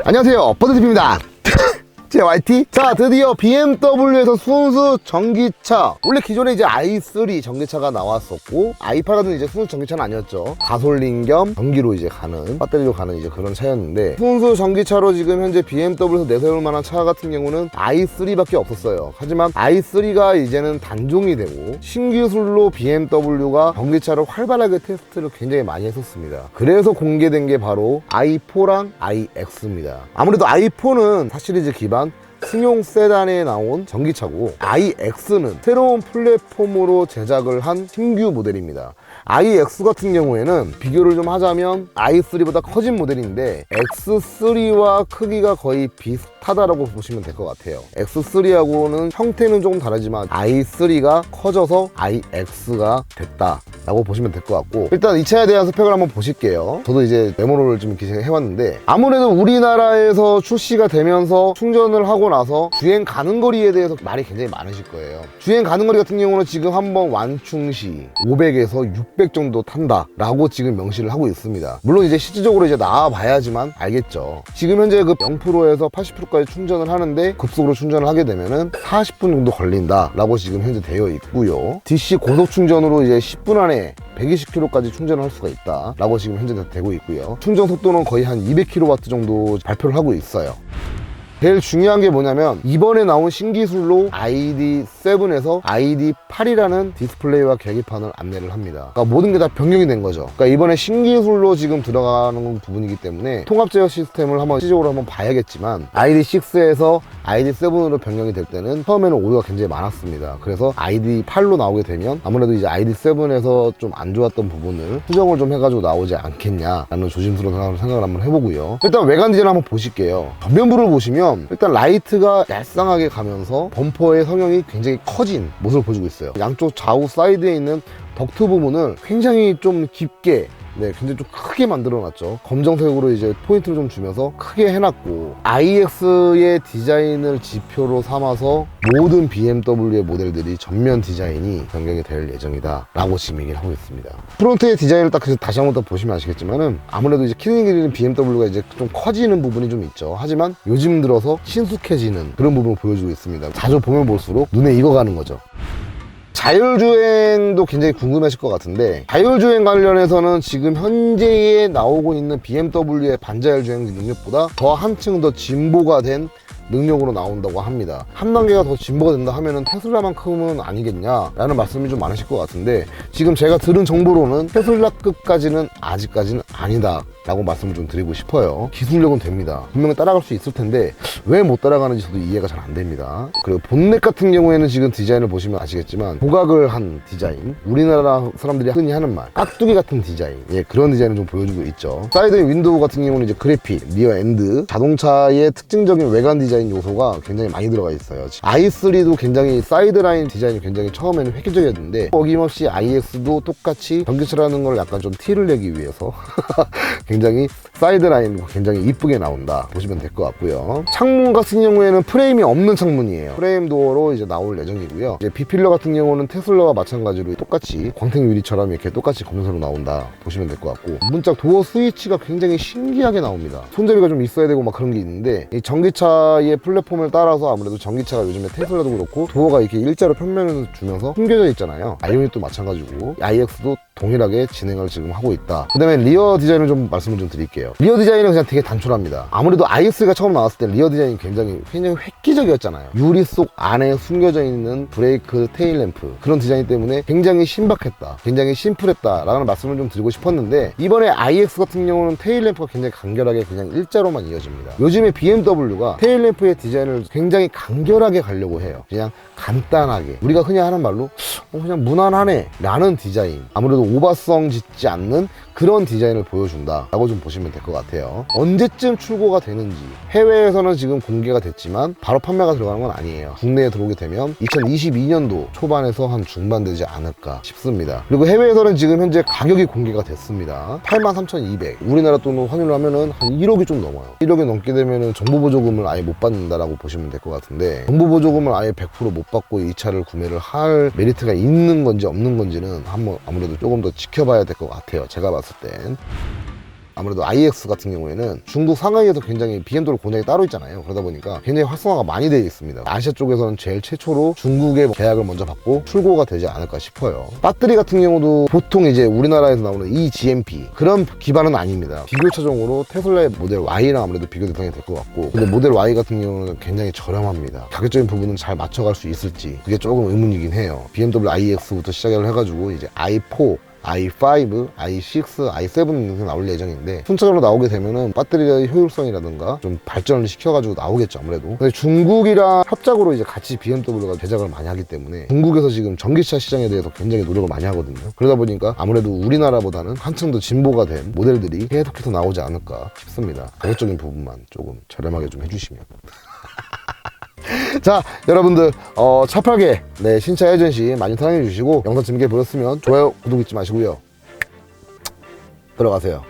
안녕하세요, 버드TV입니다. 제 YT. 자, 드디어 BMW에서 순수 전기차. 원래 기존에 이제 i3 전기차가 나왔었고, i8 같은 이제 순수 전기차는 아니었죠. 가솔린 겸 전기로 이제 가는, 배터리로 가는 이제 그런 차였는데, 순수 전기차로 지금 현재 BMW에서 내세울 만한 차 같은 경우는 i3밖에 없었어요. 하지만 i3가 이제는 단종이 되고, 신기술로 BMW가 전기차를 활발하게 테스트를 굉장히 많이 했었습니다. 그래서 공개된 게 바로 i4랑 iX입니다. 아무래도 i4는 사실 이제 기반 승용 세단에 나온 전기차고, iX는 새로운 플랫폼으로 제작을 한 신규 모델입니다. iX 같은 경우에는 비교를 좀 하자면 i3보다 커진 모델인데 X3와 크기가 거의 비슷하다라고 보시면 될 것 같아요. X3하고는 형태는 조금 다르지만 i3가 커져서 iX가 됐다 라고 보시면 될 것 같고, 일단 이 차에 대한 스펙을 한번 보실게요. 저도 이제 메모를 좀 이렇게 해봤는데, 아무래도 우리나라에서 출시가 되면서 충전을 하고 나서 주행 가는 거리에 대해서 말이 굉장히 많으실 거예요. 주행 가는 거리 같은 경우는 지금 한번 완충 시 500에서 600 정도 탄다 라고 지금 명시를 하고 있습니다. 물론 이제 실질적으로 이제 나와 봐야지만 알겠죠. 지금 현재 그 0%에서 80%까지 충전을 하는데, 급속으로 충전을 하게 되면은 40분 정도 걸린다 라고 지금 현재 되어 있고요. DC 고속 충전으로 이제 10분 안에 120km까지 충전을 할 수가 있다 라고 지금 현재 되고 있고요. 충전 속도는 거의 한 200kW 정도 발표를 하고 있어요. 제일 중요한 게 뭐냐면, 이번에 나온 신기술로 ID7에서 ID8이라는 디스플레이와 계기판을 안내를 합니다. 그러니까 모든 게 다 변경이 된 거죠. 그러니까 이번에 신기술로 지금 들어가는 부분이기 때문에 통합 제어 시스템을 한번 시적으로 한번 봐야겠지만, ID6에서 ID7으로 변경이 될 때는 처음에는 오류가 굉장히 많았습니다. 그래서 ID8로 나오게 되면 아무래도 이제 ID7에서 좀 안 좋았던 부분을 수정을 좀 해가지고 나오지 않겠냐라는 조심스러운 생각을 한번 해보고요. 일단 외관 디자인 한번 보실게요. 전면부를 보시면 일단 라이트가 얄쌍하게 가면서 범퍼의 성형이 굉장히 커진 모습을 보여주고 있어요. 양쪽 좌우 사이드에 있는 덕트 부분을 굉장히 좀 깊게, 굉장히 좀 크게 만들어놨죠. 검정색으로 이제 포인트를 좀 주면서 크게 해놨고, iX의 디자인을 지표로 삼아서 모든 BMW의 모델들이 전면 디자인이 변경이 될 예정이다 라고 지금 얘기를 하고 있습니다. 프론트의 디자인을 딱 다시 한번 더 보시면 아시겠지만은, 아무래도 이제 키링 길이는 BMW가 이제 좀 커지는 부분이 좀 있죠. 하지만 요즘 들어서 친숙해지는 그런 부분을 보여주고 있습니다. 자주 보면 볼수록 눈에 익어가는 거죠. 자율주행도 굉장히 궁금하실 것 같은데, 자율주행 관련해서는 지금 현재에 나오고 있는 BMW의 반자율주행 능력보다 더 한층 더 진보가 된 능력으로 나온다고 합니다. 한 단계가 더 진보가 된다 하면은 테슬라만큼은 아니겠냐 라는 말씀이 좀 많으실 것 같은데, 지금 제가 들은 정보로는 테슬라급까지는 아직까지는 아니다 라고 말씀을 좀 드리고 싶어요. 기술력은 됩니다. 분명히 따라갈 수 있을 텐데 왜 못 따라가는지 저도 이해가 잘 안 됩니다. 그리고 본넷 같은 경우에는 지금 디자인을 보시면 아시겠지만 조각을 한 디자인, 우리나라 사람들이 흔히 하는 말 깍두기 같은 디자인, 그런 디자인을 좀 보여주고 있죠. 사이드 윈도우 같은 경우는 이제 그래픽, 리어 엔드, 자동차의 특징적인 외관 디자인 요소가 굉장히 많이 들어가 있어요. i3도 굉장히 사이드 라인 디자인이 굉장히 처음에는 획기적이었는데, 어김없이 iX도 똑같이 전기차라는 걸 약간 좀 티를 내기 위해서 굉장히 사이드 라인 굉장히 이쁘게 나온다 보시면 될 것 같고요. 창문 같은 경우에는 프레임이 없는 창문이에요. 프레임 도어로 이제 나올 예정이고요. 이제 B필러 같은 경우는 테슬라와 마찬가지로 똑같이 광택 유리처럼 이렇게 똑같이 검은색으로 나온다 보시면 될 것 같고, 문짝 도어 스위치가 굉장히 신기하게 나옵니다. 손잡이가 좀 있어야 되고 막 그런 게 있는데, 이 전기차의 플랫폼을 따라서 아무래도 전기차가 요즘에 테슬라도 그렇고 도어가 이렇게 일자로 평면을 주면서 숨겨져 있잖아요. 아이오닉도 마찬가지고 iX도 동일하게 진행을 지금 하고 있다. 그 다음에 리어 디자인을 좀 말씀을 좀 드릴게요. 리어 디자인은 그냥 되게 단촐합니다. 아무래도 iX가 처음 나왔을 때 리어 디자인이 굉장히 획기적이었잖아요. 유리 속 안에 숨겨져 있는 브레이크 테일 램프, 그런 디자인 때문에 굉장히 신박했다, 굉장히 심플했다 라는 말씀을 좀 드리고 싶었는데, 이번에 iX 같은 경우는 테일 램프가 굉장히 간결하게 그냥 일자로만 이어집니다. 요즘에 BMW가 테일 램프의 디자인을 굉장히 간결하게 가려고 해요. 그냥 간단하게, 우리가 흔히 하는 말로 그냥 무난하네 라는 디자인, 아무래도 오버성 짓지 않는 그런 디자인을 보여준다 라고 좀 보시면 될 것 같아요. 언제쯤 출고가 되는지, 해외에서는 지금 공개가 됐지만 바로 판매가 들어가는 건 아니에요. 국내에 들어오게 되면 2022년도 초반에서 한 중반 되지 않을까 싶습니다. 그리고 해외에서는 지금 현재 가격이 공개가 됐습니다. 83,200, 우리나라 돈으로 환율을 하면은 한 1억이 좀 넘어요. 1억이 넘게 되면은 정보보조금을 아예 못 받는다라고 보시면 될 것 같은데, 정보보조금을 아예 100% 못 받고 이 차를 구매를 할 메리트가 있는 건지 없는 건지는 한번 아무래도 조금 더 지켜봐야 될 것 같아요. 제가 봤을 땐. 아무래도 iX 같은 경우에는 중국 상하이에서 굉장히 BMW 공장이 따로 있잖아요. 그러다 보니까 굉장히 활성화가 많이 되어 있습니다. 아시아 쪽에서는 제일 최초로 중국의 계약을 먼저 받고 출고가 되지 않을까 싶어요. 배터리 같은 경우도 보통 이제 우리나라에서 나오는 eGMP 그런 기반은 아닙니다. 비교차종으로 테슬라의 모델 Y랑 아무래도 비교 대상이 될 것 같고, 근데 모델 Y 같은 경우는 굉장히 저렴합니다. 가격적인 부분은 잘 맞춰갈 수 있을지 그게 조금 의문이긴 해요. BMW iX부터 시작을 해가지고 이제 i4, i5, i6, i7 나올 예정인데 순차적으로 나오게 되면은 배터리의 효율성이라든가 좀 발전을 시켜가지고 나오겠죠 아무래도. 근데 중국이랑 협작으로 이제 같이 BMW가 제작을 많이 하기 때문에 중국에서 지금 전기차 시장에 대해서 굉장히 노력을 많이 하거든요. 그러다 보니까 아무래도 우리나라보다는 한층 더 진보가 된 모델들이 계속해서 나오지 않을까 싶습니다. 가격적인 부분만 조금 저렴하게 좀 해주시면. 자, 여러분들 차팔게 신차 에이전시 많이 사랑해 주시고 영상 재밌게 보셨으면 좋아요, 구독 잊지 마시고요. 들어가세요.